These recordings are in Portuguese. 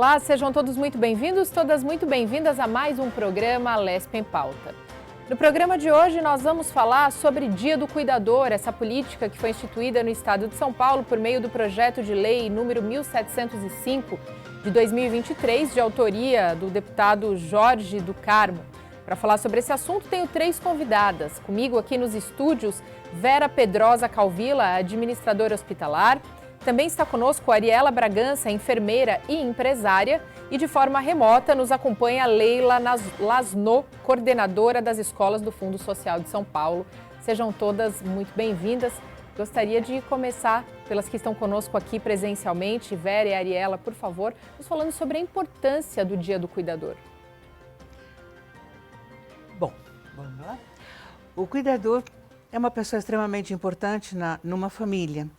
Olá, sejam todos muito bem-vindos, todas muito bem-vindas a mais um programa Lesp em Pauta. No programa de hoje nós vamos falar sobre Dia do Cuidador, essa política que foi instituída no estado de São Paulo por meio do projeto de lei número 1705 de 2023, de autoria do deputado Jorge do Carmo. Para falar sobre esse assunto, tenho três convidadas. Comigo aqui nos estúdios, Vera Pedrosa Calvila, administradora hospitalar. Também está conosco Ariela Bragança, enfermeira e empresária. E de forma remota nos acompanha Leila Lasno, coordenadora das escolas do Fundo Social de São Paulo. Sejam todas muito bem-vindas. Gostaria de começar pelas que estão conosco aqui presencialmente. Vera e Ariela, por favor, nos falando sobre a importância do Dia do Cuidador. Bom, vamos lá. O cuidador é uma pessoa extremamente importante numa família.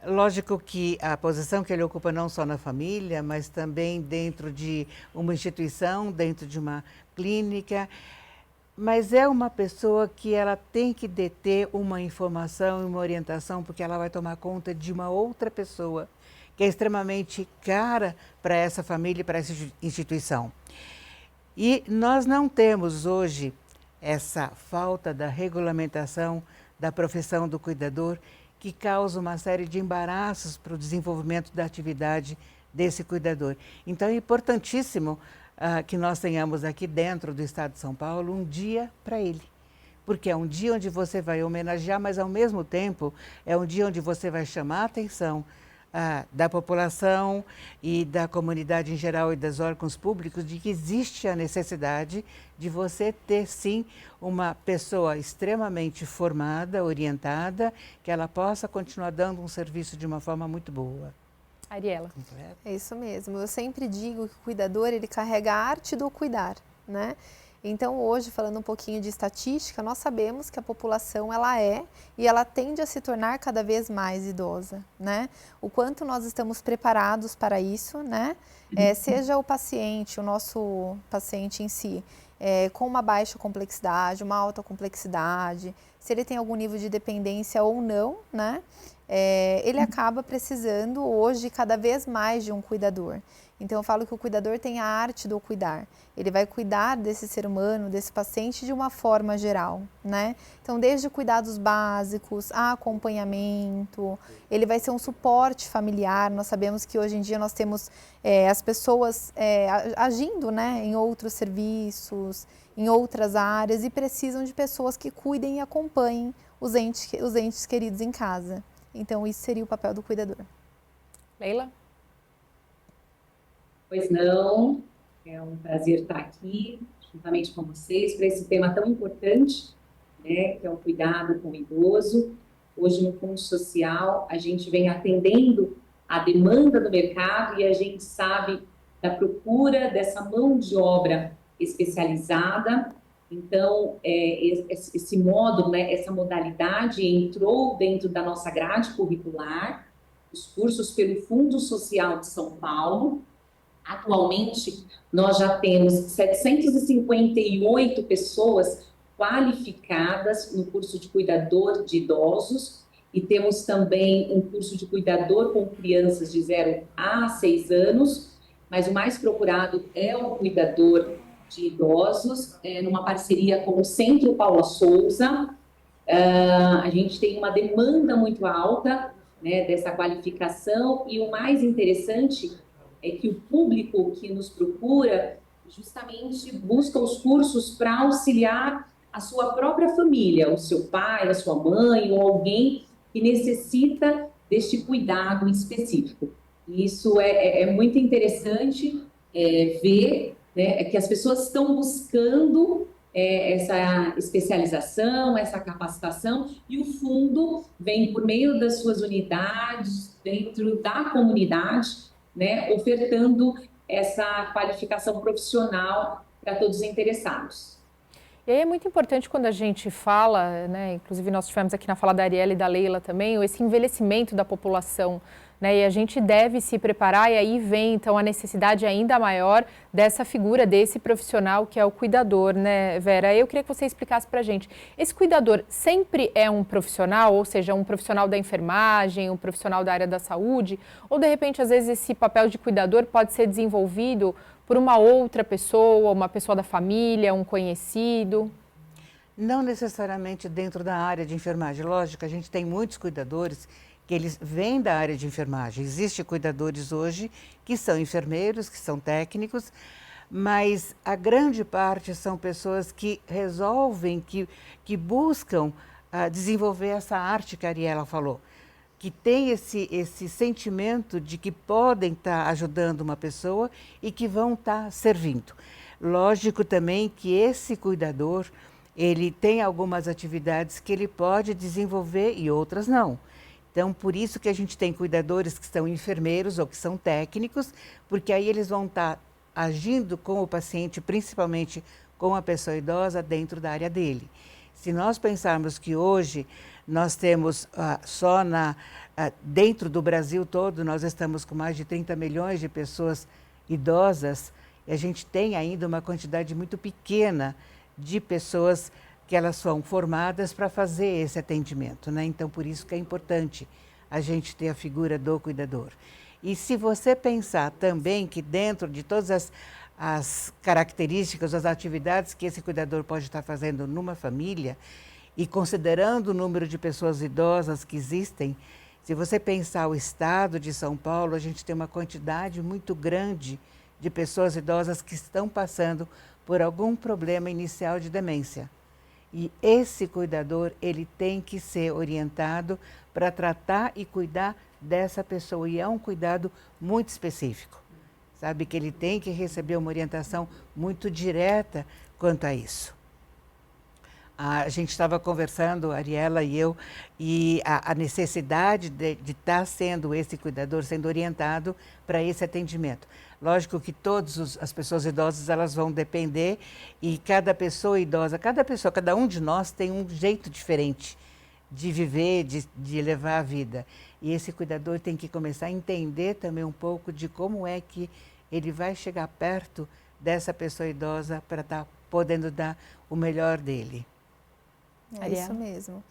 Lógico que a posição que ele ocupa não só na família, mas também dentro de uma instituição, dentro de uma clínica, mas é uma pessoa que ela tem que deter uma informação e uma orientação, porque ela vai tomar conta de uma outra pessoa que é extremamente cara para essa família e para essa instituição. E nós não temos hoje essa falta da regulamentação da profissão do cuidador, que causa uma série de embaraços para o desenvolvimento da atividade desse cuidador. Então é importantíssimo que nós tenhamos aqui dentro do estado de São Paulo um dia para ele. Porque é um dia onde você vai homenagear, mas ao mesmo tempo é um dia onde você vai chamar a atenção da população e da comunidade em geral e dos órgãos públicos de que existe a necessidade de você ter, sim, uma pessoa extremamente formada, orientada, que ela possa continuar dando um serviço de uma forma muito boa. Ariela. É isso mesmo. Eu sempre digo que o cuidador, ele carrega a arte do cuidar, né? Então, hoje, falando um pouquinho de estatística, nós sabemos que a população, ela é e ela tende a se tornar cada vez mais idosa, né? O quanto nós estamos preparados para isso, né? Seja o paciente, o nosso paciente em si, com uma baixa complexidade, uma alta complexidade, se ele tem algum nível de dependência ou não, né? Ele acaba precisando hoje cada vez mais de um cuidador. Então eu falo que o cuidador tem a arte do cuidar. Ele vai cuidar desse ser humano, desse paciente de uma forma geral, né? Então desde cuidados básicos, a acompanhamento, ele vai ser um suporte familiar. Nós sabemos que hoje em dia nós temos as pessoas agindo, né, em outros serviços, em outras áreas e precisam de pessoas que cuidem e acompanhem os entes queridos em casa. Então, isso seria o papel do cuidador. Leila? Pois não, é um prazer estar aqui, juntamente com vocês, para esse tema tão importante, né, que é o cuidado com o idoso. Hoje, no Fundo Social, a gente vem atendendo a demanda do mercado e a gente sabe da procura dessa mão de obra especializada. Então, esse módulo, né, essa modalidade entrou dentro da nossa grade curricular, os cursos pelo Fundo Social de São Paulo. Atualmente, nós já temos 758 pessoas qualificadas no curso de cuidador de idosos e temos também um curso de cuidador com crianças de 0 a 6 anos, mas o mais procurado é o cuidador de idosos, numa parceria com o Centro Paula Souza. A gente tem uma demanda muito alta, né, dessa qualificação e o mais interessante é que o público que nos procura justamente busca os cursos para auxiliar a sua própria família, o seu pai, a sua mãe ou alguém que necessita deste cuidado específico. E isso é muito interessante ver, né, que as pessoas estão buscando essa especialização, essa capacitação, e o fundo vem por meio das suas unidades, dentro da comunidade, né, ofertando essa qualificação profissional para todos os interessados. E aí é muito importante quando a gente fala, né, inclusive nós tivemos aqui na fala da Ariela e da Leila também, esse envelhecimento da população, né, e a gente deve se preparar, e aí vem então a necessidade ainda maior dessa figura, desse profissional que é o cuidador, né, Vera? Eu queria que você explicasse pra gente, esse cuidador sempre é um profissional, ou seja, um profissional da enfermagem, um profissional da área da saúde, ou de repente às vezes esse papel de cuidador pode ser desenvolvido por uma outra pessoa, uma pessoa da família, um conhecido? Não necessariamente dentro da área de enfermagem. Lógico, a gente tem muitos cuidadores que eles vêm da área de enfermagem. Existem cuidadores hoje que são enfermeiros, que são técnicos, mas a grande parte são pessoas que resolvem, que buscam desenvolver essa arte que a Ariela falou, que tem esse sentimento de que podem estar ajudando uma pessoa e que vão estar servindo. Lógico também que esse cuidador, ele tem algumas atividades que ele pode desenvolver e outras não. Então, por isso que a gente tem cuidadores que são enfermeiros ou que são técnicos, porque aí eles vão estar agindo com o paciente, principalmente com a pessoa idosa, dentro da área dele. Se nós pensarmos que hoje nós temos dentro do Brasil todo, nós estamos com mais de 30 milhões de pessoas idosas, e a gente tem ainda uma quantidade muito pequena de pessoas que elas são formadas para fazer esse atendimento, né? Então, por isso que é importante a gente ter a figura do cuidador. E se você pensar também que dentro de todas as características, as atividades que esse cuidador pode estar fazendo numa família, e considerando o número de pessoas idosas que existem, se você pensar o estado de São Paulo, a gente tem uma quantidade muito grande de pessoas idosas que estão passando por algum problema inicial de demência. E esse cuidador, ele tem que ser orientado para tratar e cuidar dessa pessoa. E é um cuidado muito específico. Sabe que ele tem que receber uma orientação muito direta quanto a isso. A gente estava conversando, Ariela e eu, e a necessidade de estar sendo esse cuidador, sendo orientado para esse atendimento. Lógico que todas as pessoas idosas, elas vão depender, e cada pessoa idosa, cada um de nós tem um jeito diferente de viver, de levar a vida. E esse cuidador tem que começar a entender também um pouco de como é que ele vai chegar perto dessa pessoa idosa para estar podendo dar o melhor dele. É isso mesmo.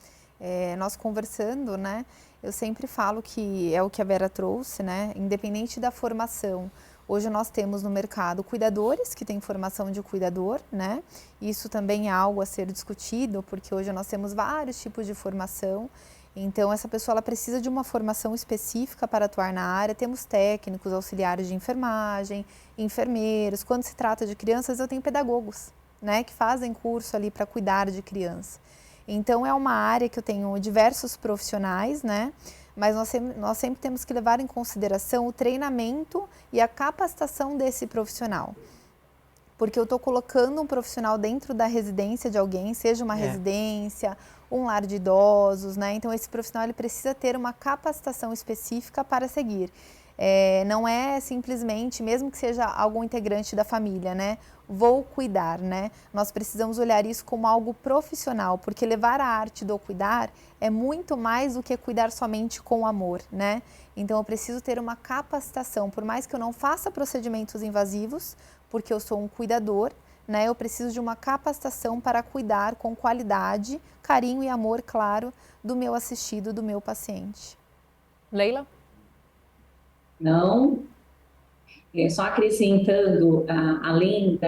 Nós conversando, né, eu sempre falo que é o que a Vera trouxe, né, independente da formação. Hoje nós temos no mercado cuidadores que têm formação de cuidador, né, isso também é algo a ser discutido, porque hoje nós temos vários tipos de formação. Então, essa pessoa ela precisa de uma formação específica para atuar na área. Temos técnicos, auxiliares de enfermagem, enfermeiros. Quando se trata de crianças, eu tenho pedagogos, né, que fazem curso ali para cuidar de criança. Então, é uma área que eu tenho diversos profissionais, né? Mas nós sempre temos que levar em consideração o treinamento e a capacitação desse profissional. Porque eu estou colocando um profissional dentro da residência de alguém, seja uma residência, um lar de idosos, né? Então, esse profissional ele precisa ter uma capacitação específica para seguir. Não é simplesmente, mesmo que seja algum integrante da família, né? Vou cuidar, né? Nós precisamos olhar isso como algo profissional, porque levar a arte do cuidar é muito mais do que cuidar somente com amor, né? Então, eu preciso ter uma capacitação, por mais que eu não faça procedimentos invasivos, porque eu sou um cuidador, né? Eu preciso de uma capacitação para cuidar com qualidade, carinho e amor, claro, do meu assistido, do meu paciente. Leila? Não, só acrescentando, além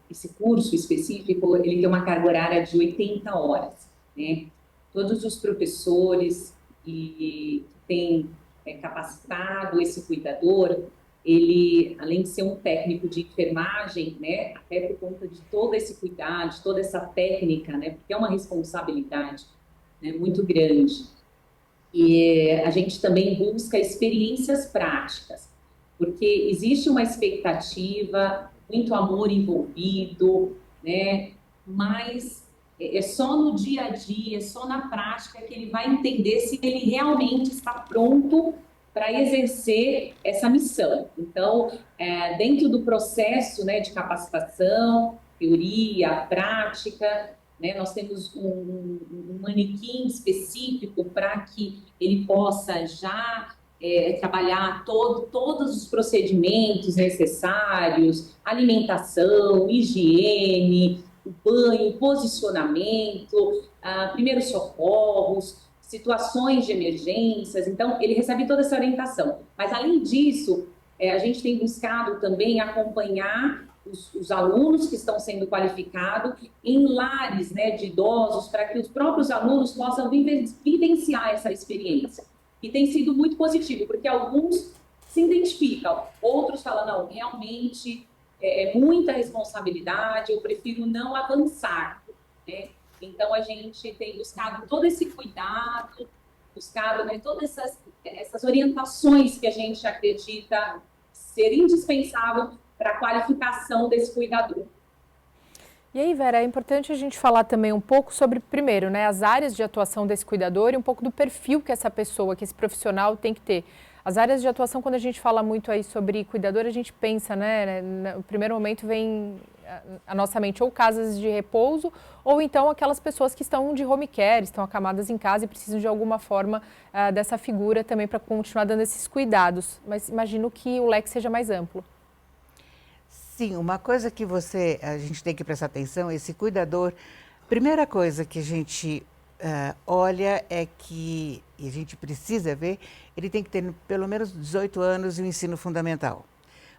desse curso específico, ele tem uma carga horária de 80 horas, né? Todos os professores que têm capacitado esse cuidador, ele, além de ser um técnico de enfermagem, né, até por conta de todo esse cuidado, de toda essa técnica, né, porque é uma responsabilidade, né, muito grande. E a gente também busca experiências práticas, porque existe uma expectativa, muito amor envolvido, né? Mas é só no dia a dia, é só na prática que ele vai entender se ele realmente está pronto para exercer essa missão. Então, dentro do processo, né, de capacitação, teoria, a prática, né? Nós temos um manequim específico para que ele possa já trabalhar todos os procedimentos necessários, alimentação, higiene, o banho, posicionamento, primeiros socorros, situações de emergências. Então, ele recebe toda essa orientação. Mas, além disso, a gente tem buscado também acompanhar os alunos que estão sendo qualificados em lares, né, de idosos, para que os próprios alunos possam vivenciar essa experiência. E tem sido muito positivo, porque alguns se identificam, outros falam, não, realmente é muita responsabilidade, eu prefiro não avançar, né? Então, a gente tem buscado todo esse cuidado, buscado, né, todas essas orientações que a gente acredita ser indispensável para a qualificação desse cuidador. E aí, Vera, é importante a gente falar também um pouco sobre, primeiro, né, as áreas de atuação desse cuidador e um pouco do perfil que essa pessoa, que esse profissional tem que ter. As áreas de atuação, quando a gente fala muito aí sobre cuidador, a gente pensa, né, no primeiro momento vem à nossa mente ou casas de repouso ou então aquelas pessoas que estão de home care, estão acamadas em casa e precisam de alguma forma dessa figura também para continuar dando esses cuidados. Mas imagino que o leque seja mais amplo. Sim, uma coisa que a gente tem que prestar atenção, esse cuidador, primeira coisa que a gente olha é que, e a gente precisa ver, ele tem que ter pelo menos 18 anos e o ensino fundamental.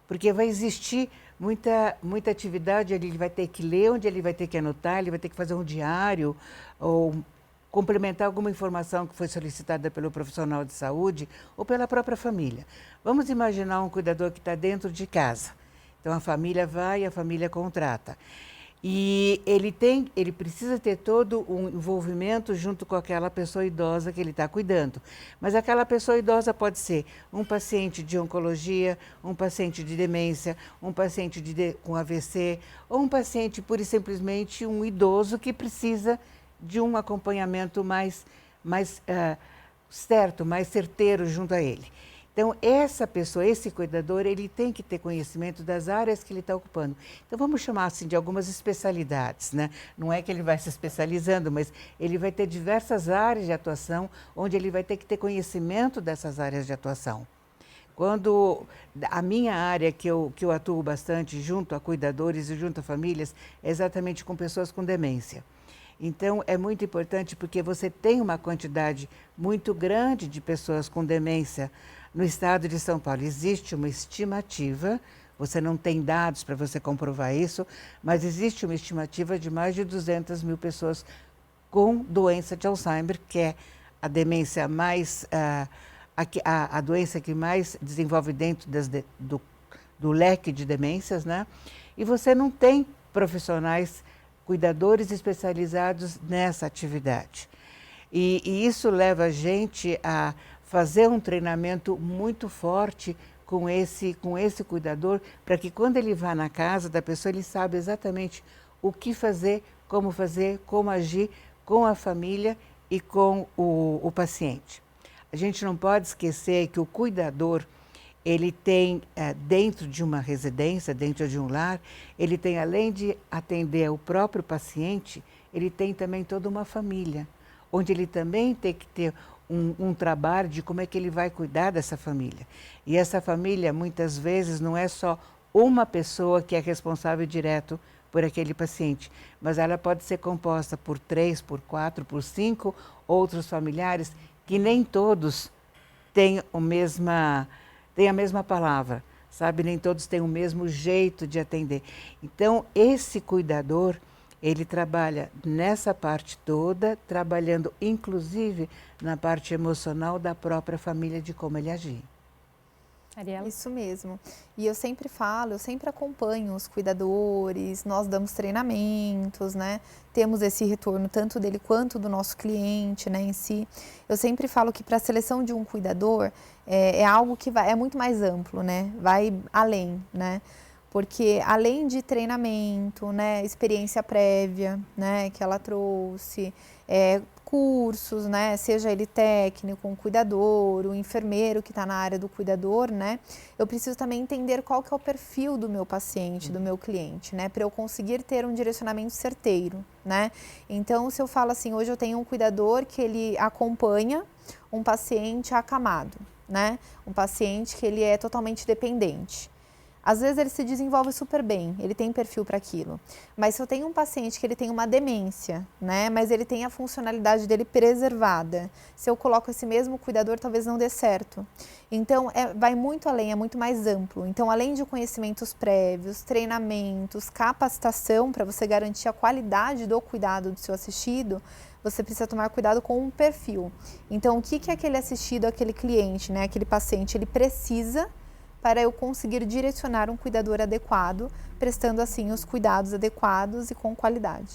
Porque vai existir muita atividade, ele vai ter que ler, onde ele vai ter que anotar, ele vai ter que fazer um diário ou complementar alguma informação que foi solicitada pelo profissional de saúde ou pela própria família. Vamos imaginar um cuidador que está dentro de casa. Então, a família vai e a família contrata. E ele precisa ter todo um envolvimento junto com aquela pessoa idosa que ele está cuidando. Mas aquela pessoa idosa pode ser um paciente de oncologia, um paciente de demência, um paciente com AVC, ou um paciente, pura e simplesmente, um idoso que precisa de um acompanhamento mais certo, mais certeiro junto a ele. Então, essa pessoa, esse cuidador, ele tem que ter conhecimento das áreas que ele está ocupando. Então, vamos chamar assim de algumas especialidades, né? Não é que ele vai se especializando, mas ele vai ter diversas áreas de atuação, onde ele vai ter que ter conhecimento dessas áreas de atuação. Quando a minha área, que eu atuo bastante junto a cuidadores e junto a famílias, é exatamente com pessoas com demência. Então, é muito importante porque você tem uma quantidade muito grande de pessoas com demência no estado de São Paulo. Existe uma estimativa, você não tem dados para você comprovar isso, mas existe uma estimativa de mais de 200 mil pessoas com doença de Alzheimer, que é a demência mais, a doença que mais desenvolve dentro do leque de demências, né? E você não tem profissionais, cuidadores especializados nessa atividade. E isso leva a gente a fazer um treinamento muito forte com esse cuidador, para que quando ele vá na casa da pessoa, ele saiba exatamente o que fazer, como agir com a família e com o paciente. A gente não pode esquecer que o cuidador, ele tem, dentro de uma residência, dentro de um lar, ele tem, além de atender o próprio paciente, ele tem também toda uma família, onde ele também tem que ter um trabalho de como é que ele vai cuidar dessa família. E essa família, muitas vezes, não é só uma pessoa que é responsável direto por aquele paciente, mas ela pode ser composta por 3, por 4, por 5 outros familiares que nem todos têm a mesma palavra, sabe? Nem todos têm o mesmo jeito de atender. Então, esse cuidador, ele trabalha nessa parte toda, trabalhando inclusive na parte emocional da própria família, de como ele agir. Ariela? Isso mesmo. E eu sempre acompanho os cuidadores, nós damos treinamentos, né? Temos esse retorno tanto dele quanto do nosso cliente, né, em si. Eu sempre falo que para a seleção de um cuidador é algo que é muito mais amplo, né? Vai além, né? Porque além de treinamento, né, experiência prévia, né, que ela trouxe, recursos, né? Seja ele técnico, um cuidador, um enfermeiro que está na área do cuidador, né? Eu preciso também entender qual que é o perfil do meu paciente, do meu cliente, né? Para eu conseguir ter um direcionamento certeiro, né? Então, se eu falo assim, hoje eu tenho um cuidador que ele acompanha um paciente acamado, né? Um paciente que ele é totalmente dependente. Às vezes ele se desenvolve super bem, ele tem perfil para aquilo. Mas se eu tenho um paciente que ele tem uma demência, né, mas ele tem a funcionalidade dele preservada, se eu coloco esse mesmo cuidador, talvez não dê certo. Então, vai muito além, é muito mais amplo. Então, além de conhecimentos prévios, treinamentos, capacitação para você garantir a qualidade do cuidado do seu assistido, você precisa tomar cuidado com um perfil. Então, o que aquele assistido, aquele cliente, né, aquele paciente, ele precisa para eu conseguir direcionar um cuidador adequado, prestando assim os cuidados adequados e com qualidade.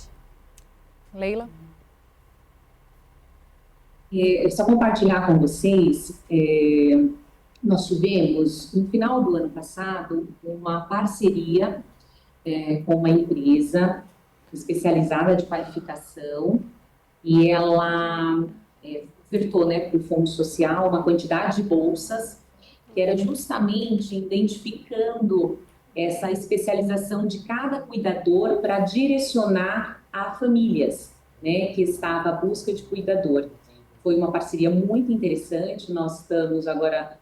Leila? Só compartilhar com vocês, nós tivemos, no final do ano passado, uma parceria com uma empresa especializada de qualificação e ela ofertou, né, para o Fundo Social uma quantidade de bolsas que era justamente identificando essa especialização de cada cuidador para direcionar a famílias, né, que estava à busca de cuidador. Foi uma parceria muito interessante, nós estamos agora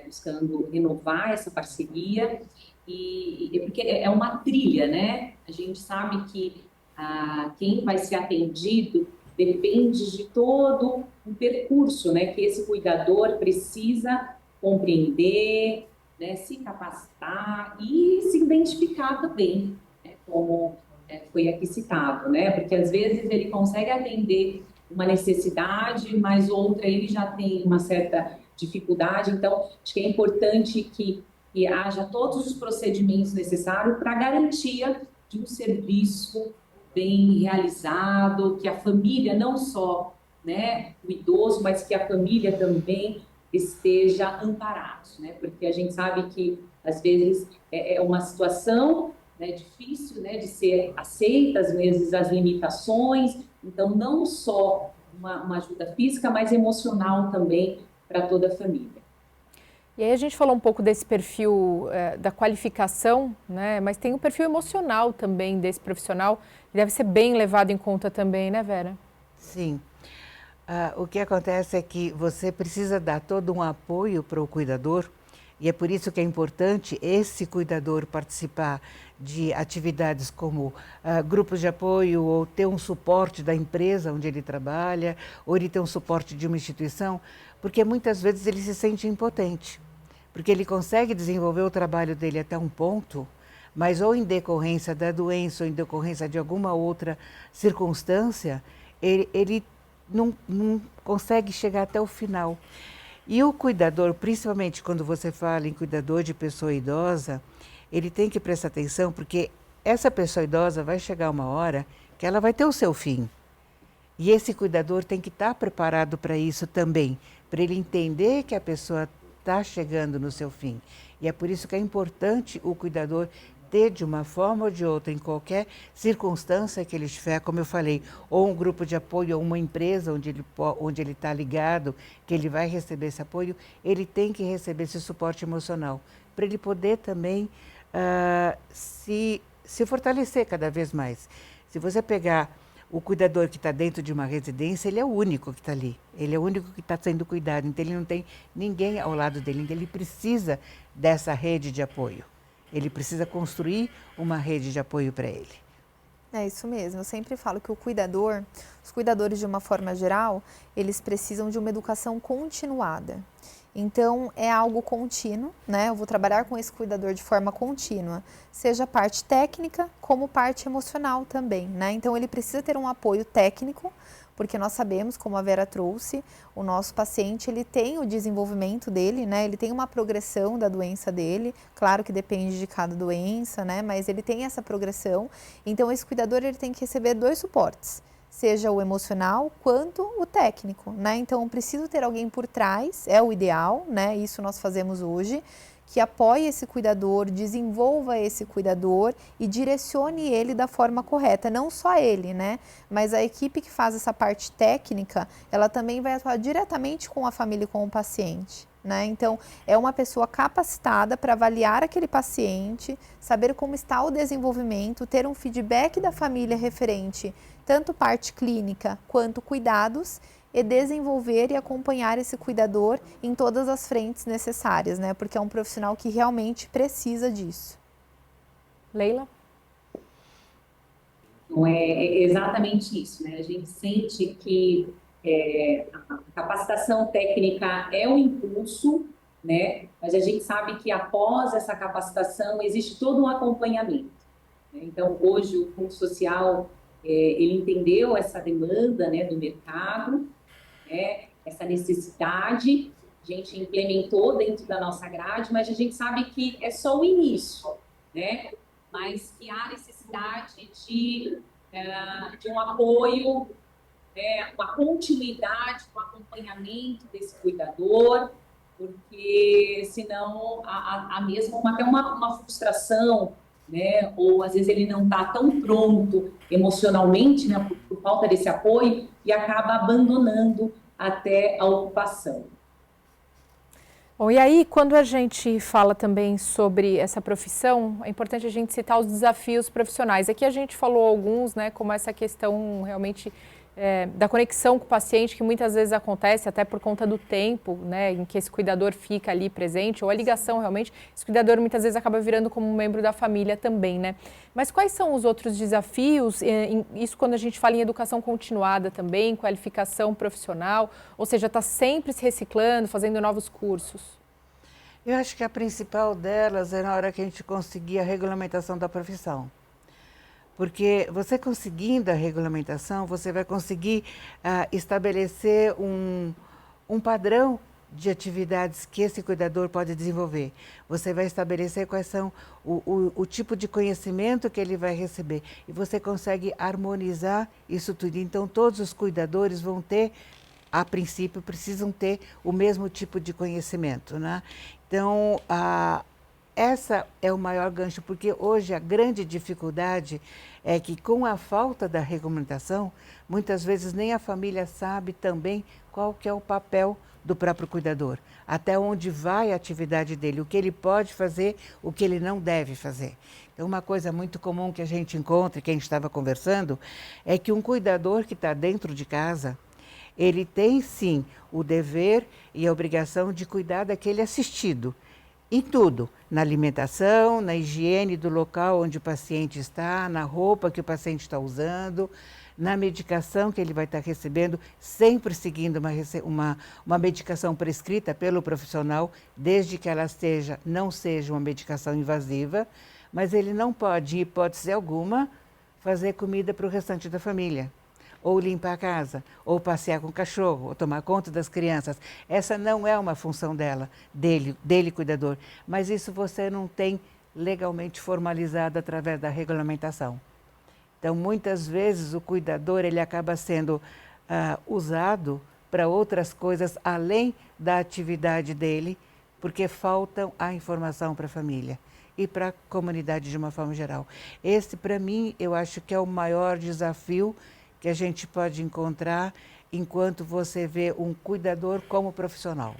buscando renovar essa parceria, porque é uma trilha, né? A gente sabe que quem vai ser atendido depende de todo um percurso, né, que esse cuidador precisa compreender, né, se capacitar e se identificar também, né, como foi aqui citado, né, porque às vezes ele consegue atender uma necessidade, mas outra ele já tem uma certa dificuldade, então acho que é importante que haja todos os procedimentos necessários para a garantia de um serviço bem realizado, que a família, não só, né, o idoso, mas que a família também esteja amparados, né? Porque a gente sabe que às vezes é uma situação, né, difícil, né, de ser aceita, às vezes as limitações, então não só uma ajuda física, mas emocional também para toda a família. E aí a gente falou um pouco desse perfil da qualificação, né? Mas tem o perfil emocional também desse profissional, que deve ser bem levado em conta também, né, Vera? Sim. O que acontece é que você precisa dar todo um apoio para o cuidador e é por isso que é importante esse cuidador participar de atividades como grupos de apoio ou ter um suporte da empresa onde ele trabalha ou ele ter um suporte de uma instituição, porque muitas vezes ele se sente impotente, porque ele consegue desenvolver o trabalho dele até um ponto, mas ou em decorrência da doença ou em decorrência de alguma outra circunstância, ele não consegue chegar até o final. E o cuidador, principalmente quando você fala em cuidador de pessoa idosa, ele tem que prestar atenção porque essa pessoa idosa vai chegar uma hora que ela vai ter o seu fim. E esse cuidador tem que estar preparado para isso também, para ele entender que a pessoa está chegando no seu fim. E é por isso que é importante o cuidador ter de uma forma ou de outra, em qualquer circunstância que ele estiver, como eu falei, ou um grupo de apoio, ou uma empresa onde ele está ligado, que ele vai receber esse apoio, ele tem que receber esse suporte emocional, para ele poder também se fortalecer cada vez mais. Se você pegar o cuidador que está dentro de uma residência, ele é o único que está ali, ele é o único que está sendo cuidado, então ele não tem ninguém ao lado dele, então ele precisa dessa rede de apoio. Ele precisa construir uma rede de apoio para ele. É isso mesmo, eu sempre falo que os cuidadores de uma forma geral, eles precisam de uma educação continuada. Então, é algo contínuo, né? Eu vou trabalhar com esse cuidador de forma contínua, seja parte técnica como parte emocional também, né? Então, ele precisa ter um apoio técnico, porque nós sabemos, como a Vera trouxe, o nosso paciente, ele tem o desenvolvimento dele, né? Ele tem uma progressão da doença dele, claro que depende de cada doença, né? Mas ele tem essa progressão, então esse cuidador, ele tem que receber 2 suportes, seja o emocional quanto o técnico, né? Então, preciso ter alguém por trás, é o ideal, né? Isso nós fazemos hoje, que apoie esse cuidador, desenvolva esse cuidador e direcione ele da forma correta. Não só ele, né? Mas a equipe que faz essa parte técnica, ela também vai atuar diretamente com a família e com o paciente. Né? Então, é uma pessoa capacitada para avaliar aquele paciente, saber como está o desenvolvimento, ter um feedback da família referente, tanto parte clínica quanto cuidados, e desenvolver e acompanhar esse cuidador em todas as frentes necessárias, né? Porque é um profissional que realmente precisa disso. Leila? Não é exatamente isso, né? A gente sente que a capacitação técnica é um impulso, né? Mas a gente sabe que após essa capacitação existe todo um acompanhamento. Né? Então, hoje o Fundo Social, ele entendeu essa demanda, né, do mercado, né? Essa necessidade, a gente implementou dentro da nossa grade, mas a gente sabe que é só o início, né? Mas que há necessidade de um apoio, uma continuidade, um acompanhamento desse cuidador, porque senão há mesmo até uma frustração, né? Ou às vezes ele não está tão pronto emocionalmente, né? Por falta desse apoio, e acaba abandonando até a ocupação. Bom, e aí, quando a gente fala também sobre essa profissão, é importante a gente citar os desafios profissionais. Aqui a gente falou alguns, né, como essa questão realmente da conexão com o paciente, que muitas vezes acontece até por conta do tempo, né, em que esse cuidador fica ali presente, ou a ligação realmente, esse cuidador muitas vezes acaba virando como um membro da família também, né? Mas quais são os outros desafios, isso quando a gente fala em educação continuada também, qualificação profissional, ou seja, está sempre se reciclando, fazendo novos cursos? Eu acho que a principal delas é na hora que a gente conseguir a regulamentação da profissão. Porque você conseguindo a regulamentação, você vai conseguir estabelecer um padrão de atividades que esse cuidador pode desenvolver. Você vai estabelecer quais são o tipo de conhecimento que ele vai receber. E você consegue harmonizar isso tudo. Então, todos os cuidadores vão ter, a princípio, precisam ter o mesmo tipo de conhecimento, né? Então, essa é o maior gancho, porque hoje a grande dificuldade é que com a falta da regulamentação, muitas vezes nem a família sabe também qual que é o papel do próprio cuidador, até onde vai a atividade dele, o que ele pode fazer, o que ele não deve fazer. Então, uma coisa muito comum que a gente encontra, que a gente estava conversando, é que um cuidador que está dentro de casa, ele tem sim o dever e a obrigação de cuidar daquele assistido, em tudo, na alimentação, na higiene do local onde o paciente está, na roupa que o paciente está usando, na medicação que ele vai estar recebendo, sempre seguindo uma medicação prescrita pelo profissional, desde que ela não seja uma medicação invasiva, mas ele não pode, em hipótese alguma, fazer comida para o restante da família, ou limpar a casa, ou passear com o cachorro, ou tomar conta das crianças. Essa não é uma função dele cuidador, mas isso você não tem legalmente formalizado através da regulamentação. Então, muitas vezes o cuidador ele acaba sendo usado para outras coisas além da atividade dele, porque falta a informação para a família e para a comunidade de uma forma geral. Esse, para mim, eu acho que é o maior desafio que a gente pode encontrar enquanto você vê um cuidador como profissional.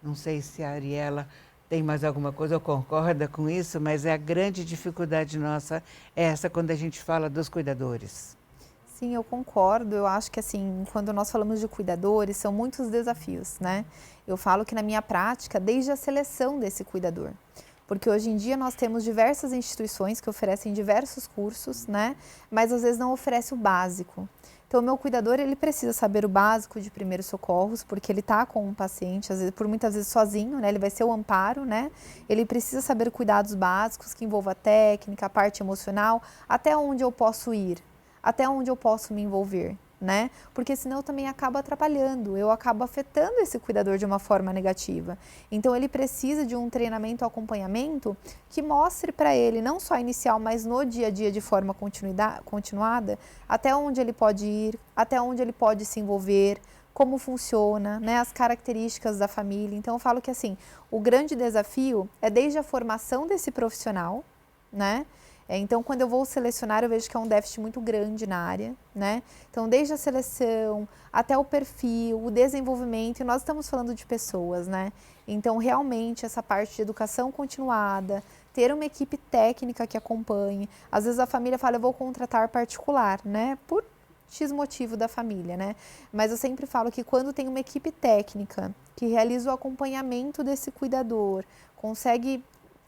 Não sei se a Ariela tem mais alguma coisa ou concorda com isso, mas a grande dificuldade nossa é essa quando a gente fala dos cuidadores. Sim, eu concordo. Eu acho que assim, quando nós falamos de cuidadores, são muitos desafios, né? Eu falo que na minha prática, desde a seleção desse cuidador. Porque hoje em dia nós temos diversas instituições que oferecem diversos cursos, né? Mas às vezes não oferece o básico. Então, o meu cuidador, ele precisa saber o básico de primeiros socorros, porque ele está com um paciente, às vezes, muitas vezes sozinho, né? Ele vai ser o amparo, né? Ele precisa saber cuidados básicos, que envolva a técnica, a parte emocional, até onde eu posso ir, até onde eu posso me envolver, né? Porque senão eu também acabo atrapalhando, eu acabo afetando esse cuidador de uma forma negativa. Então, ele precisa de um treinamento, acompanhamento que mostre para ele, não só inicial, mas no dia a dia de forma continuada, até onde ele pode ir, até onde ele pode se envolver, como funciona, né, as características da família. Então eu falo que assim, o grande desafio é desde a formação desse profissional, né? Então, quando eu vou selecionar, eu vejo que é um déficit muito grande na área, né? Então, desde a seleção até o perfil, o desenvolvimento, e nós estamos falando de pessoas, né? Então, realmente, essa parte de educação continuada, ter uma equipe técnica que acompanhe. Às vezes a família fala, eu vou contratar particular, né? Por X motivo da família, né? Mas eu sempre falo que quando tem uma equipe técnica que realiza o acompanhamento desse cuidador, consegue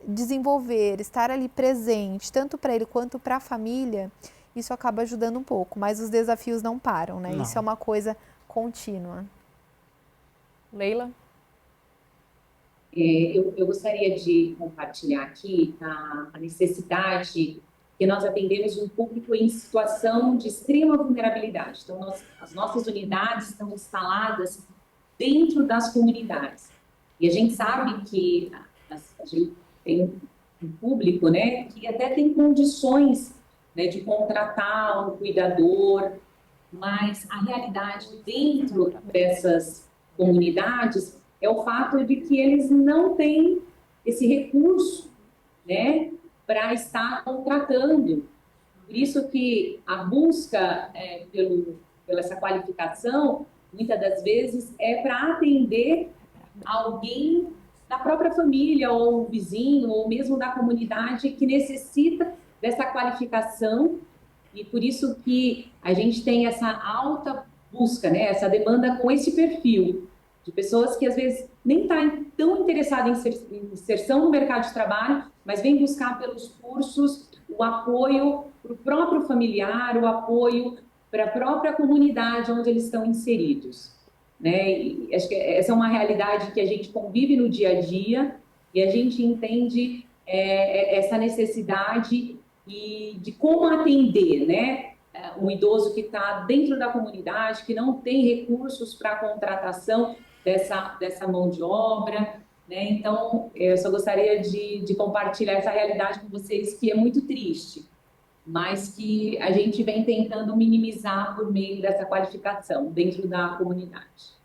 desenvolver, estar ali presente, tanto para ele quanto para a família, isso acaba ajudando um pouco, mas os desafios não param, né? Não. Isso é uma coisa contínua. Leila? Eu gostaria de compartilhar aqui a necessidade que nós atendemos um público em situação de extrema vulnerabilidade. Então, as nossas unidades estão instaladas dentro das comunidades. E a gente sabe que a gente tem um público, né, que até tem condições, né, de contratar um cuidador, mas a realidade dentro dessas comunidades é o fato de que eles não têm esse recurso, né, para estar contratando. Por isso que a busca pela essa qualificação, muitas das vezes, é para atender alguém da própria família, ou vizinho, ou mesmo da comunidade que necessita dessa qualificação, e por isso que a gente tem essa alta busca, né, essa demanda com esse perfil, de pessoas que às vezes nem estão tão interessadas em inserção no mercado de trabalho, mas vêm buscar pelos cursos o apoio para o próprio familiar, o apoio para a própria comunidade onde eles estão inseridos, né? E acho que essa é uma realidade que a gente convive no dia a dia e a gente entende essa necessidade de como atender, né? Um idoso que está dentro da comunidade, que não tem recursos para a contratação dessa mão de obra, né? Então, eu só gostaria de compartilhar essa realidade com vocês, que é muito triste, mas que a gente vem tentando minimizar por meio dessa qualificação dentro da comunidade.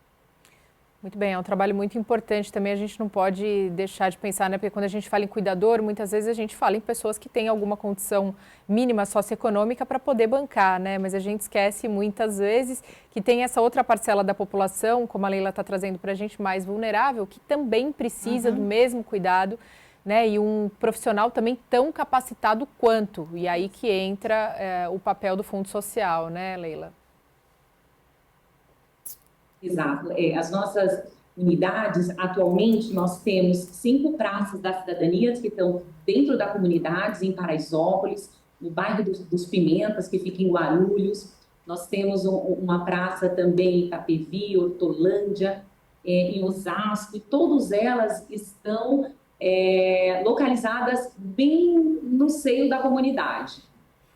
Muito bem, é um trabalho muito importante também, a gente não pode deixar de pensar, né? Porque quando a gente fala em cuidador, muitas vezes a gente fala em pessoas que têm alguma condição mínima socioeconômica para poder bancar, né? Mas a gente esquece muitas vezes que tem essa outra parcela da população, como a Leila está trazendo para a gente, mais vulnerável, que também precisa do mesmo cuidado, né? E um profissional também tão capacitado quanto. E aí que entra o papel do Fundo Social, né, Leila? Exato. As nossas unidades, atualmente, nós temos 5 praças da cidadania que estão dentro da comunidade, em Paraisópolis, no bairro dos Pimentas, que fica em Guarulhos. Nós temos uma praça também em Itapevi, Hortolândia, em Osasco, e todas elas estão localizadas bem no seio da comunidade.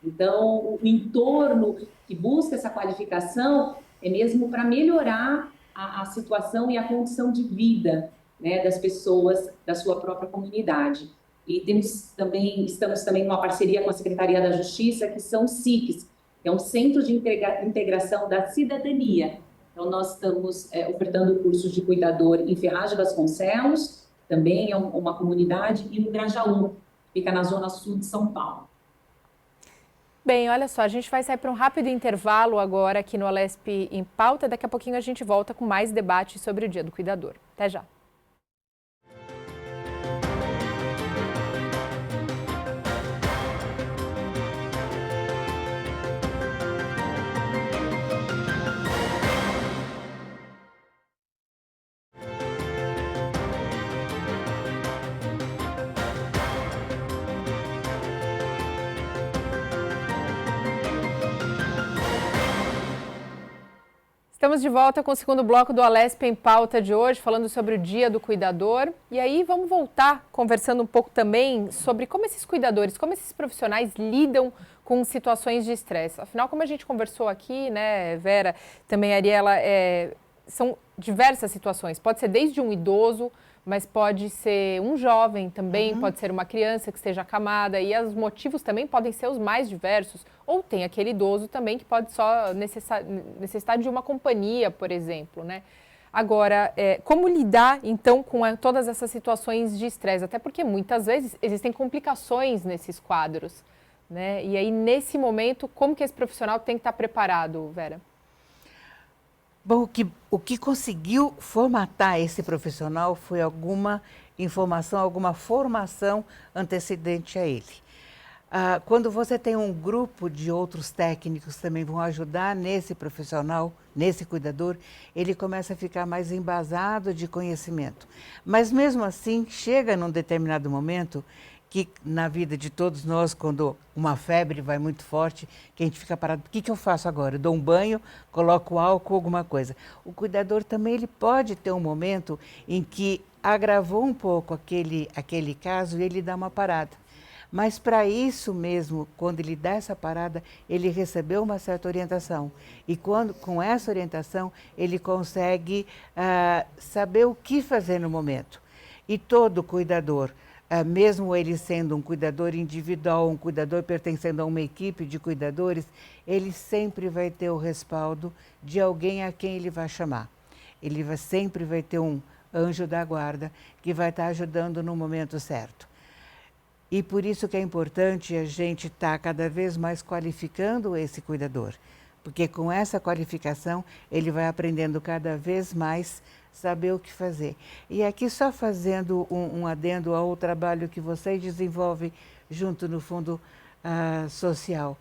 Então, o entorno que busca essa qualificação é mesmo para melhorar a situação e a condição de vida, né, das pessoas da sua própria comunidade. E estamos também numa parceria com a Secretaria da Justiça, que são SICs, que é um Centro de Integração da Cidadania. Então, nós estamos ofertando cursos de cuidador em Ferraz de Vasconcelos, também é uma comunidade, e no Grajaú, que fica na zona sul de São Paulo. Bem, olha só, a gente vai sair para um rápido intervalo agora aqui no Alesp em Pauta. Daqui a pouquinho a gente volta com mais debate sobre o Dia do Cuidador. Até já. Estamos de volta com o segundo bloco do Alesp em Pauta de hoje, falando sobre o Dia do Cuidador. E aí vamos voltar conversando um pouco também sobre como esses cuidadores, como esses profissionais lidam com situações de estresse. Afinal, como a gente conversou aqui, né, Vera, também a Ariela, são diversas situações. Pode ser desde um idoso, mas pode ser um jovem também, pode ser uma criança que esteja acamada, e os motivos também podem ser os mais diversos. Ou tem aquele idoso também que pode só necessitar de uma companhia, por exemplo, né? Agora, como lidar, então, com todas essas situações de estresse? Até porque, muitas vezes, existem complicações nesses quadros, né? E aí, nesse momento, como que esse profissional tem que estar preparado, Vera? Bom, o que conseguiu formatar esse profissional foi alguma informação, alguma formação antecedente a ele. Quando você tem um grupo de outros técnicos que também vão ajudar nesse profissional, nesse cuidador, ele começa a ficar mais embasado de conhecimento. Mas mesmo assim, chega num determinado momento que na vida de todos nós, quando uma febre vai muito forte, que a gente fica parado, o que eu faço agora? Eu dou um banho, coloco álcool, alguma coisa. O cuidador também ele pode ter um momento em que agravou um pouco aquele caso e ele dá uma parada. Mas para isso mesmo, quando ele dá essa parada, ele recebeu uma certa orientação. E com essa orientação, ele consegue saber o que fazer no momento. E todo cuidador, mesmo ele sendo um cuidador individual, um cuidador pertencendo a uma equipe de cuidadores, ele sempre vai ter o respaldo de alguém a quem ele vai chamar. Sempre vai ter um anjo da guarda que vai estar ajudando no momento certo. E por isso que é importante a gente estar cada vez mais qualificando esse cuidador, porque com essa qualificação ele vai aprendendo cada vez mais saber o que fazer. E aqui só fazendo um adendo ao trabalho que vocês desenvolvem junto no Fundo Social.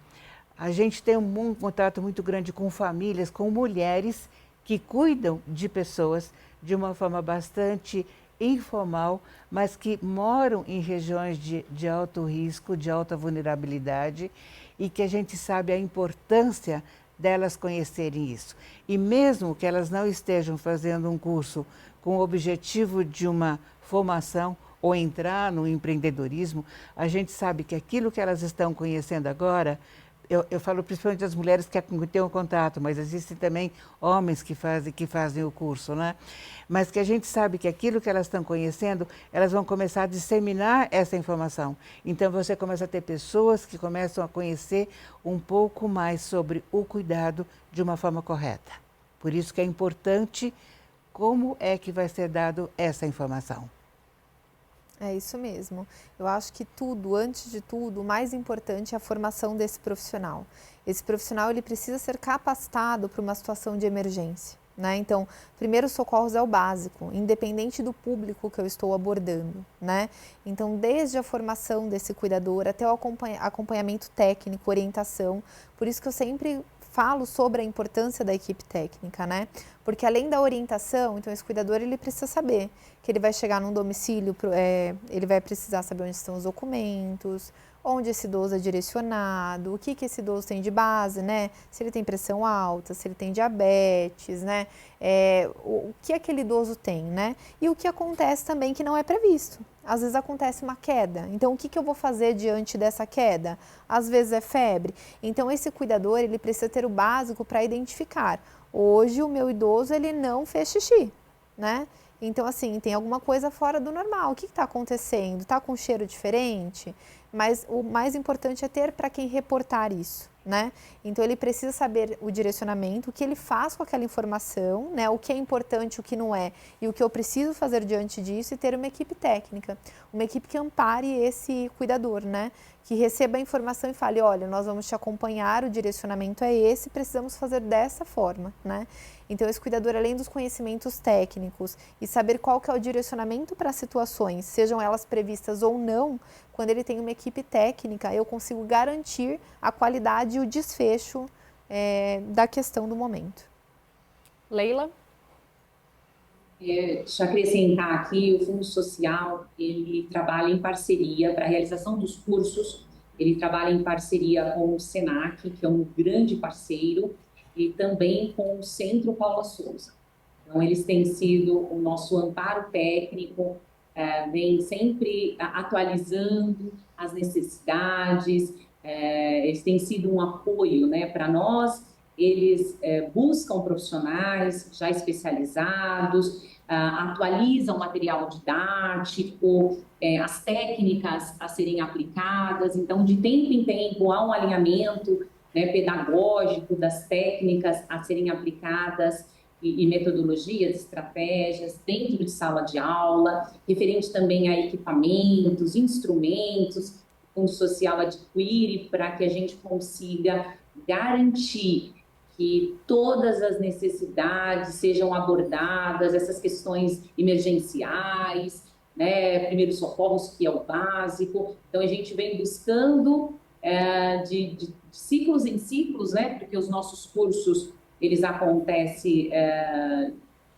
A gente tem um contato muito grande com famílias, com mulheres que cuidam de pessoas de uma forma bastante informal, mas que moram em regiões de alto risco, de alta vulnerabilidade, e que a gente sabe a importância delas conhecerem isso. E mesmo que elas não estejam fazendo um curso com o objetivo de uma formação ou entrar no empreendedorismo, a gente sabe que aquilo que elas estão conhecendo agora, eu falo principalmente das mulheres que têm um contato, mas existem também homens que fazem o curso, né? Mas que a gente sabe que aquilo que elas estão conhecendo, elas vão começar a disseminar essa informação. Então você começa a ter pessoas que começam a conhecer um pouco mais sobre o cuidado de uma forma correta. Por isso que é importante como é que vai ser dado essa informação. É isso mesmo. Eu acho que antes de tudo, o mais importante é a formação desse profissional. Esse profissional ele precisa ser capacitado para uma situação de emergência, né? Então, primeiros socorros é o básico, independente do público que eu estou abordando, né? Então, desde a formação desse cuidador até o acompanhamento técnico, orientação. Por isso que eu sempre falo sobre a importância da equipe técnica, né? Porque além da orientação, então esse cuidador ele precisa saber que ele vai chegar num domicílio, ele vai precisar saber onde estão os documentos, onde esse idoso é direcionado, o que esse idoso tem de base, né? Se ele tem pressão alta, se ele tem diabetes, né? O que aquele idoso tem, né? E o que acontece também que não é previsto. Às vezes acontece uma queda, então o que eu vou fazer diante dessa queda? Às vezes é febre. Então esse cuidador, ele precisa ter o básico para identificar. Hoje o meu idoso, ele não fez xixi, né? Então assim, tem alguma coisa fora do normal. O que está acontecendo? Está com um cheiro diferente? Mas o mais importante é ter para quem reportar isso, né? Então ele precisa saber o direcionamento, o que ele faz com aquela informação, né? O que é importante, o que não é, e o que eu preciso fazer diante disso, e ter uma equipe técnica, uma equipe que ampare esse cuidador, né? Que receba a informação e fale, olha, nós vamos te acompanhar, o direcionamento é esse, precisamos fazer dessa forma, né? Então esse cuidador, além dos conhecimentos técnicos e saber qual que é o direcionamento para as situações, sejam elas previstas ou não, quando ele tem uma equipe técnica, eu consigo garantir a qualidade e o desfecho da questão do momento. Leila? Deixa eu acrescentar aqui, o Fundo Social, ele trabalha em parceria para a realização dos cursos, ele trabalha em parceria com o SENAC, que é um grande parceiro, e também com o Centro Paula Souza. Então, eles têm sido o nosso amparo técnico, vem sempre atualizando as necessidades, eles têm sido um apoio, né, para nós eles buscam profissionais já especializados, atualizam material didático, as técnicas a serem aplicadas. Então, de tempo em tempo, há um alinhamento, né, pedagógico das técnicas a serem aplicadas e metodologias, estratégias dentro de sala de aula, referente também a equipamentos, instrumentos, que o Fundo Social adquire para que a gente consiga garantir que todas as necessidades sejam abordadas, essas questões emergenciais, né, primeiros socorros, que é o básico. Então, a gente vem buscando de ciclos em ciclos, né, porque os nossos cursos, eles acontecem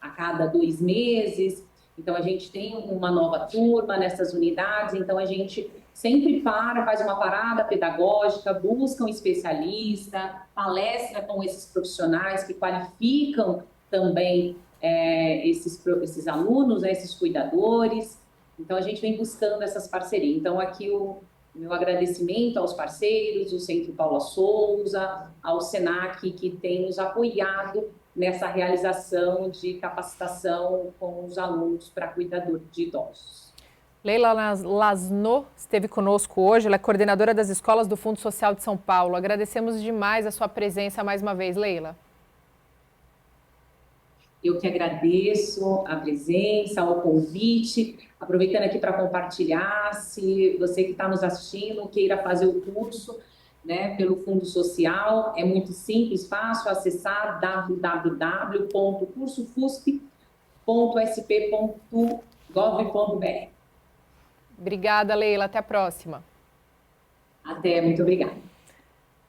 a cada 2 meses, então a gente tem uma nova turma nessas unidades, então a gente sempre faz uma parada pedagógica, busca um especialista, palestra com esses profissionais que qualificam também esses alunos, né, esses cuidadores. Então, a gente vem buscando essas parcerias. Então, aqui o meu agradecimento aos parceiros, o Centro Paula Souza, ao SENAC, que tem nos apoiado nessa realização de capacitação com os alunos para cuidador de idosos. Leila Lasno esteve conosco hoje, ela é coordenadora das escolas do Fundo Social de São Paulo. Agradecemos demais a sua presença mais uma vez, Leila. Eu que agradeço a presença, o convite, aproveitando aqui para compartilhar, se você que está nos assistindo queira fazer o curso, né, pelo Fundo Social, é muito simples, fácil, acessar www.cursofusp.sp.gov.br. Obrigada, Leila. Até a próxima. Até, muito obrigada.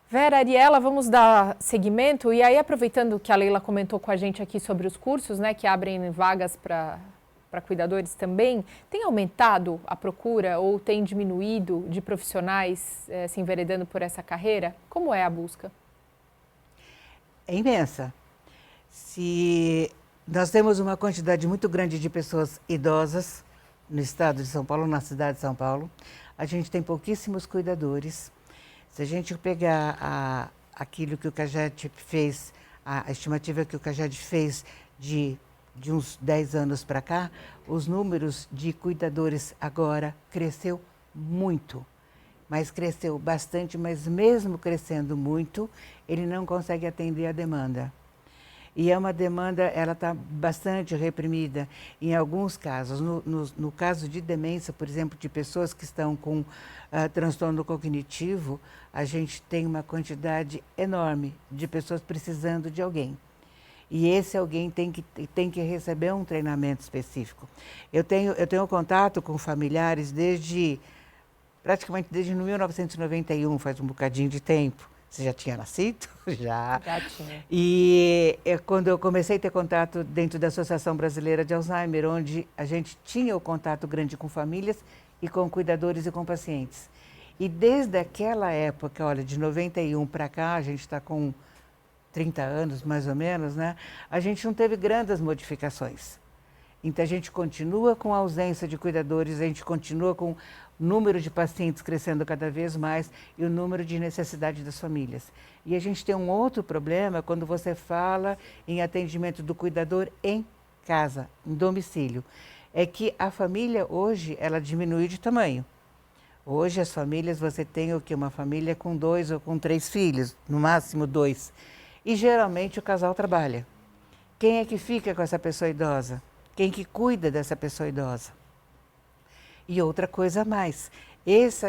Vera, Ariela, vamos dar seguimento. E aí, aproveitando que a Leila comentou com a gente aqui sobre os cursos, né, que abrem vagas para cuidadores também, tem aumentado a procura ou tem diminuído de profissionais se enveredando por essa carreira? Como é a busca? É imensa. Se nós temos uma quantidade muito grande de pessoas idosas no estado de São Paulo, na cidade de São Paulo, a gente tem pouquíssimos cuidadores. Se a gente pegar aquilo que o CAGED fez, a estimativa que o CAGED fez de uns 10 anos para cá, os números de cuidadores agora cresceu muito. Mas cresceu bastante, mas mesmo crescendo muito, ele não consegue atender a demanda. E é uma demanda, ela está bastante reprimida em alguns casos. No caso de demência, por exemplo, de pessoas que estão com transtorno cognitivo, a gente tem uma quantidade enorme de pessoas precisando de alguém. E esse alguém tem que receber um treinamento específico. Eu tenho contato com familiares praticamente desde 1991, faz um bocadinho de tempo. Você já tinha nascido? Já. Já tinha. E quando eu comecei a ter contato dentro da Associação Brasileira de Alzheimer, onde a gente tinha o contato grande com famílias e com cuidadores e com pacientes. E desde aquela época, olha, de 91 para cá, a gente está com 30 anos mais ou menos, né? A gente não teve grandes modificações. Então a gente continua com a ausência de cuidadores, a gente continua com o número de pacientes crescendo cada vez mais e o número de necessidade das famílias. E a gente tem um outro problema quando você fala em atendimento do cuidador em casa, em domicílio. É que a família hoje, ela diminui de tamanho. Hoje as famílias, você tem o que? Uma família com 2 ou com 3 filhos, no máximo 2. E geralmente o casal trabalha. Quem é que fica com essa pessoa idosa? Quem que cuida dessa pessoa idosa? E outra coisa a mais,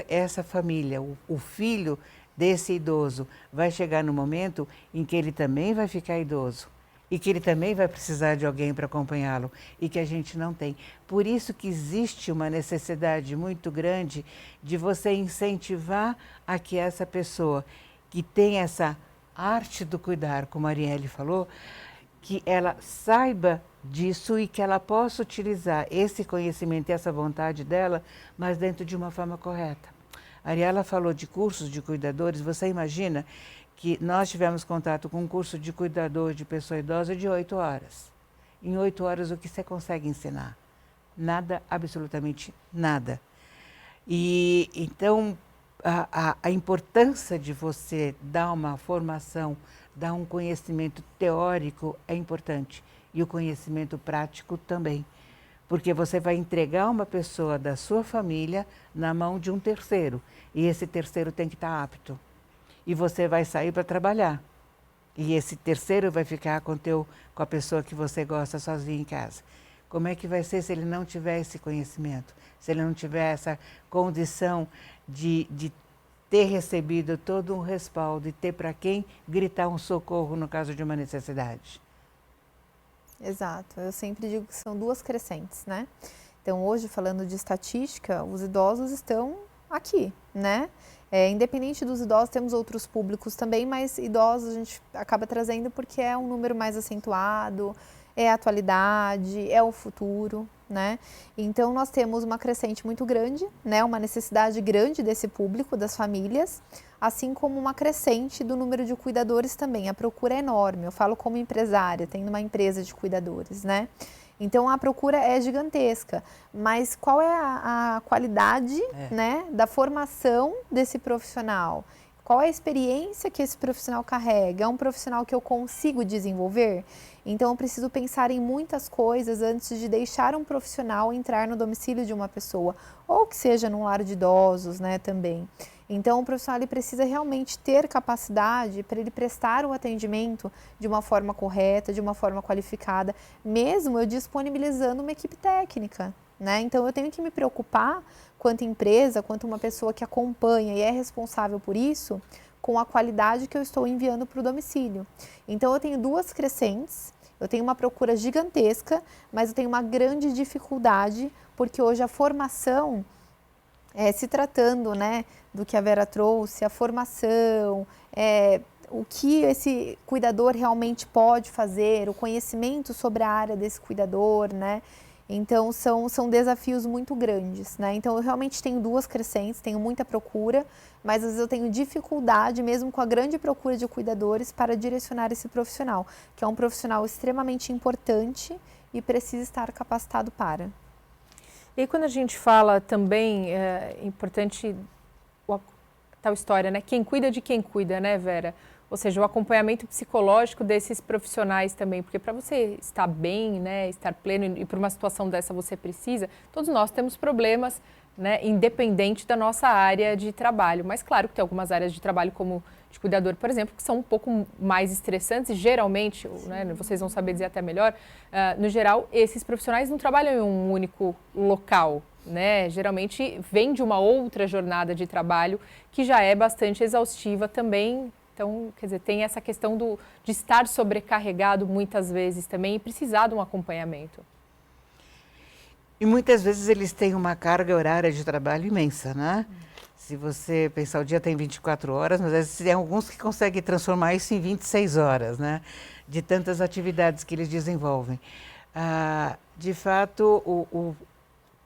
essa família, o filho desse idoso vai chegar no momento em que ele também vai ficar idoso e que ele também vai precisar de alguém para acompanhá-lo e que a gente não tem. Por isso que existe uma necessidade muito grande de você incentivar a que essa pessoa que tem essa arte do cuidar, como a Arielle falou, que ela saiba disso e que ela possa utilizar esse conhecimento e essa vontade dela, mas dentro de uma forma correta. A Ariela falou de cursos de cuidadores, você imagina que nós tivemos contato com um curso de cuidador de pessoa idosa de 8 horas. Em 8 horas o que você consegue ensinar? Nada, absolutamente nada. E então a importância de você dar uma formação dar um conhecimento teórico é importante e o conhecimento prático também. Porque você vai entregar uma pessoa da sua família na mão de um terceiro. E esse terceiro tem que estar apto. E você vai sair para trabalhar. E esse terceiro vai ficar com a pessoa que você gosta sozinho em casa. Como é que vai ser se ele não tiver esse conhecimento? Se ele não tiver essa condição de ter recebido todo um respaldo e ter para quem gritar um socorro no caso de uma necessidade? Exato, eu sempre digo que são duas crescentes, né? Então, hoje, falando de estatística, os idosos estão aqui, né? Independente dos idosos, temos outros públicos também, mas idosos a gente acaba trazendo porque é um número mais acentuado, é a atualidade, é o futuro, né? Então, nós temos uma crescente muito grande, né? Uma necessidade grande desse público, das famílias, assim como uma crescente do número de cuidadores também. A procura é enorme, eu falo como empresária, tendo uma empresa de cuidadores, né? Então, a procura é gigantesca, mas qual é a qualidade, né, da formação desse profissional? Qual é a experiência que esse profissional carrega? É um profissional que eu consigo desenvolver? Então, eu preciso pensar em muitas coisas antes de deixar um profissional entrar no domicílio de uma pessoa, ou que seja num lar de idosos, né, também. Então, o profissional ele precisa realmente ter capacidade para ele prestar o atendimento de uma forma correta, de uma forma qualificada, mesmo eu disponibilizando uma equipe técnica, né? Então, eu tenho que me preocupar, quanto empresa, quanto uma pessoa que acompanha e é responsável por isso, com a qualidade que eu estou enviando para o domicílio. Então, eu tenho duas crescentes, eu tenho uma procura gigantesca, mas eu tenho uma grande dificuldade, porque hoje a formação, se tratando, né, do que a Vera trouxe, a formação, o que esse cuidador realmente pode fazer, o conhecimento sobre a área desse cuidador, né? Então, são desafios muito grandes, né? Então, eu realmente tenho duas crescentes, tenho muita procura, mas às vezes eu tenho dificuldade, mesmo com a grande procura de cuidadores, para direcionar esse profissional, que é um profissional extremamente importante e precisa estar capacitado para. E aí, quando a gente fala também, é importante tal história, né? Quem cuida de quem cuida, né, Vera? Ou seja, o acompanhamento psicológico desses profissionais também, porque para você estar bem, né, estar pleno e para uma situação dessa você precisa, todos nós temos problemas, né, independente da nossa área de trabalho. Mas claro que tem algumas áreas de trabalho, como de cuidador, por exemplo, que são um pouco mais estressantes e geralmente, né, vocês vão saber dizer até melhor, no geral, esses profissionais não trabalham em um único local, né? Geralmente vem de uma outra jornada de trabalho que já é bastante exaustiva também. Então, quer dizer, tem essa questão de estar sobrecarregado muitas vezes também e precisar de um acompanhamento. E muitas vezes eles têm uma carga horária de trabalho imensa, né? Se você pensar, o dia tem 24 horas, mas às vezes tem alguns que conseguem transformar isso em 26 horas, né? De tantas atividades que eles desenvolvem. De fato,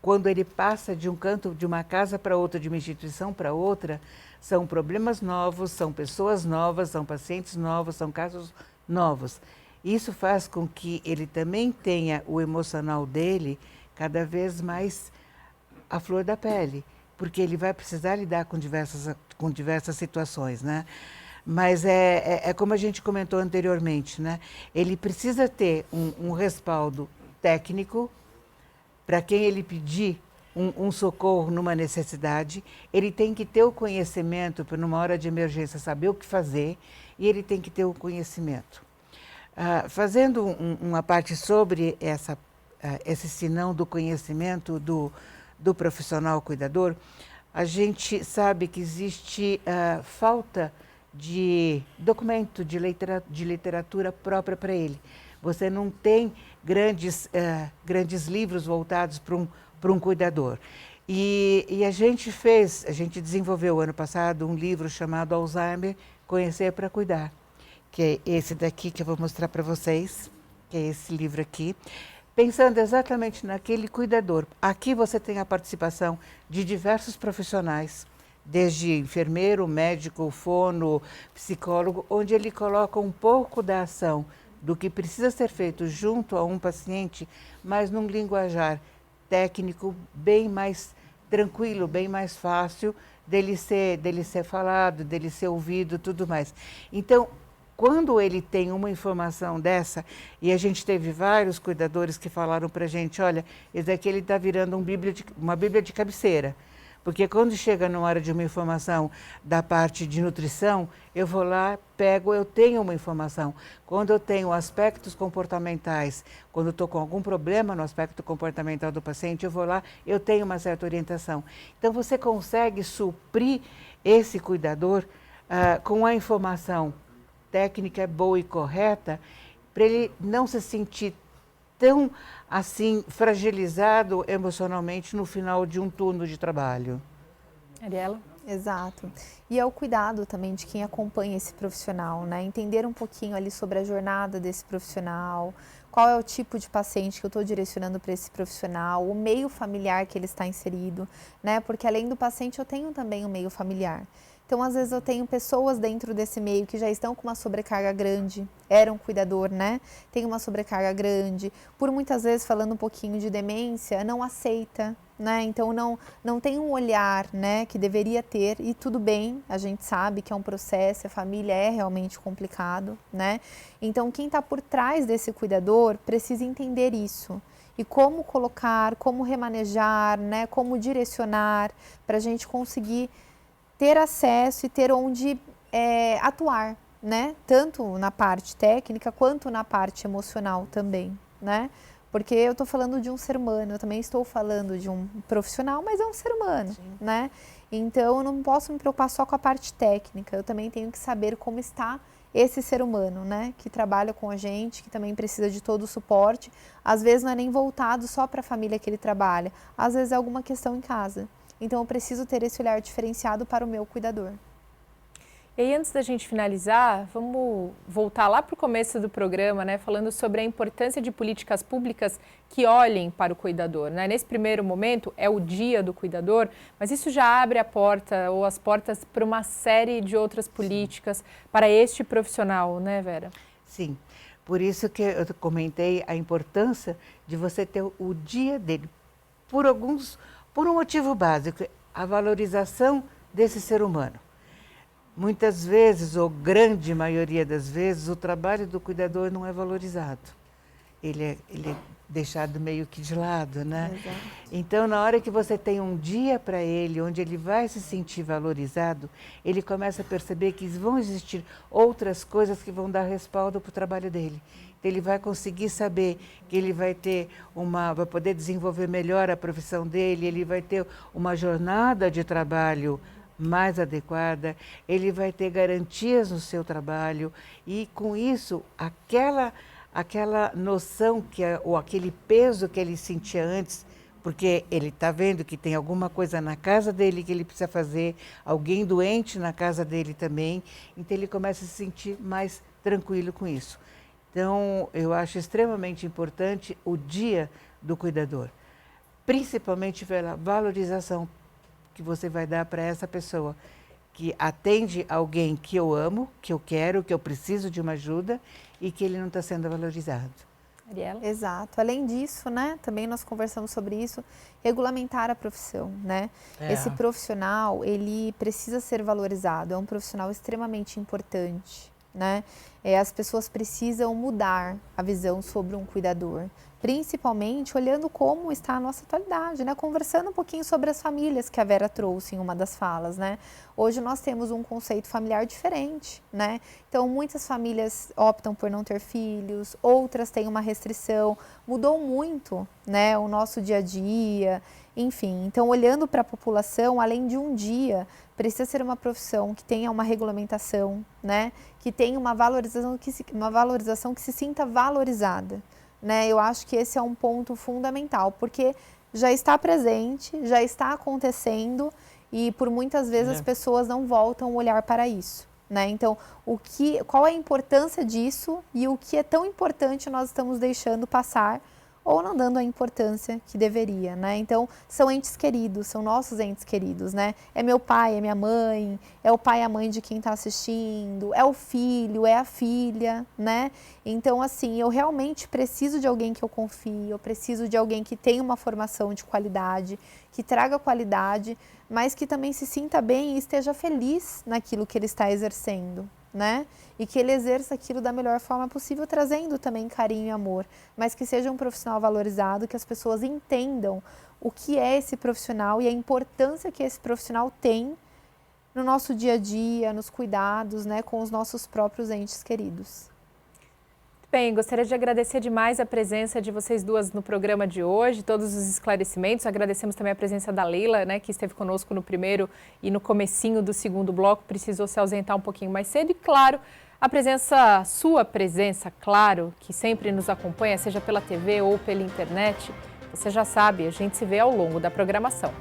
quando ele passa de um canto, de uma casa para outra, de uma instituição para outra, são problemas novos, são pessoas novas, são pacientes novos, são casos novos. Isso faz com que ele também tenha o emocional dele cada vez mais à flor da pele, porque ele vai precisar lidar com diversas situações, né? Mas é como a gente comentou anteriormente, né? Ele precisa ter um respaldo técnico para quem ele pedir um socorro numa necessidade, ele tem que ter o conhecimento para, numa hora de emergência, saber o que fazer, e ele tem que ter o conhecimento. Fazendo uma parte sobre esse sinão do conhecimento do profissional cuidador, a gente sabe que existe falta de documento, de literatura própria para ele. Você não tem grandes livros voltados para um cuidador. E a gente desenvolveu ano passado um livro chamado Alzheimer, Conhecer para Cuidar, que é esse daqui que eu vou mostrar para vocês, que é esse livro aqui, pensando exatamente naquele cuidador. Aqui você tem a participação de diversos profissionais, desde enfermeiro, médico, fono, psicólogo, onde ele coloca um pouco da ação do que precisa ser feito junto a um paciente, mas num linguajar técnico bem mais tranquilo, bem mais fácil dele ser falado, dele ser ouvido, tudo mais. Então, quando ele tem uma informação dessa, e a gente teve vários cuidadores que falaram para a gente, olha, esse daqui ele está virando uma bíblia de cabeceira. Porque quando chega na hora de uma informação da parte de nutrição, eu vou lá, pego, eu tenho uma informação. Quando eu tenho aspectos comportamentais, quando eu estou com algum problema no aspecto comportamental do paciente, eu vou lá, eu tenho uma certa orientação. Então, você consegue suprir esse cuidador com a informação técnica boa e correta, para ele não se sentir tão assim fragilizado emocionalmente no final de um turno de trabalho. Ariela? Exato. E é o cuidado também de quem acompanha esse profissional, né? Entender um pouquinho ali sobre a jornada desse profissional, qual é o tipo de paciente que eu estou direcionando para esse profissional, o meio familiar que ele está inserido, né? Porque além do paciente eu tenho também o meio familiar. Então, às vezes eu tenho pessoas dentro desse meio que já estão com uma sobrecarga grande, era um cuidador, né? Tem uma sobrecarga grande, por muitas vezes, falando um pouquinho de demência, não aceita, né? Então, não tem um olhar, né, que deveria ter, e tudo bem, a gente sabe que é um processo, a família é realmente complicado, né? Então, quem está por trás desse cuidador precisa entender isso. E como colocar, como remanejar, né, como direcionar, para a gente conseguir ter acesso e ter onde atuar, né? Tanto na parte técnica quanto na parte emocional também, né? Porque eu estou falando de um ser humano, eu também estou falando de um profissional, mas é um ser humano, sim, né? Então, eu não posso me preocupar só com a parte técnica, eu também tenho que saber como está esse ser humano, né? Que trabalha com a gente, que também precisa de todo o suporte. Às vezes não é nem voltado só para a família que ele trabalha, às vezes é alguma questão em casa. Então, eu preciso ter esse olhar diferenciado para o meu cuidador. E aí, antes da gente finalizar, vamos voltar lá para o começo do programa, né, falando sobre a importância de políticas públicas que olhem para o cuidador, né? Nesse primeiro momento, é o dia do cuidador, mas isso já abre a porta ou as portas para uma série de outras políticas para este profissional, né, Vera? Sim, por isso que eu comentei a importância de você ter o dia dele, por um motivo básico, a valorização desse ser humano. Muitas vezes, ou grande maioria das vezes, o trabalho do cuidador não é valorizado. Ele é deixado meio que de lado, né? Exato. Então, na hora que você tem um dia para ele, onde ele vai se sentir valorizado, ele começa a perceber que vão existir outras coisas que vão dar respaldo para o trabalho dele. Ele vai conseguir saber que ele vai poder desenvolver melhor a profissão dele, ele vai ter uma jornada de trabalho mais adequada, ele vai ter garantias no seu trabalho e, com isso, aquela noção ou aquele peso que ele sentia antes, porque ele está vendo que tem alguma coisa na casa dele que ele precisa fazer, alguém doente na casa dele também, então ele começa a se sentir mais tranquilo com isso. Então, eu acho extremamente importante o dia do cuidador, principalmente pela valorização que você vai dar para essa pessoa que atende alguém que eu amo, que eu quero, que eu preciso de uma ajuda e que ele não está sendo valorizado. Ariela? Exato. Além disso, né, também nós conversamos sobre isso, regulamentar a profissão, né? Esse profissional, ele precisa ser valorizado, é um profissional extremamente importante, né? As pessoas precisam mudar a visão sobre um cuidador, principalmente olhando como está a nossa atualidade, né? Conversando um pouquinho sobre as famílias que a Vera trouxe em uma das falas, né? Hoje nós temos um conceito familiar diferente, né? Então, muitas famílias optam por não ter filhos, outras têm uma restrição, mudou muito, né, o nosso dia a dia, enfim. Então, olhando para a população, além de um dia, precisa ser uma profissão que tenha uma regulamentação, né? Que tenha uma valorização que se sinta valorizada. Né? Eu acho que esse é um ponto fundamental, porque já está presente, já está acontecendo e por muitas vezes as pessoas não voltam o olhar para isso. Né? Então, qual é a importância disso e o que é tão importante nós estamos deixando passar ou não dando a importância que deveria, né? Então, são entes queridos, são nossos entes queridos, né? É meu pai, é minha mãe, é o pai e a mãe de quem está assistindo, é o filho, é a filha, né? Então, assim, eu realmente preciso de alguém que eu confie, eu preciso de alguém que tenha uma formação de qualidade, que traga qualidade, mas que também se sinta bem e esteja feliz naquilo que ele está exercendo, né? E que ele exerça aquilo da melhor forma possível, trazendo também carinho e amor, mas que seja um profissional valorizado, que as pessoas entendam o que é esse profissional e a importância que esse profissional tem no nosso dia a dia, nos cuidados, né, com os nossos próprios entes queridos. Bem, gostaria de agradecer demais a presença de vocês duas no programa de hoje, todos os esclarecimentos. Agradecemos também a presença da Leila, né, que esteve conosco no primeiro e no comecinho do segundo bloco, precisou se ausentar um pouquinho mais cedo. E, claro, sua presença, claro, que sempre nos acompanha, seja pela TV ou pela internet. Você já sabe, a gente se vê ao longo da programação.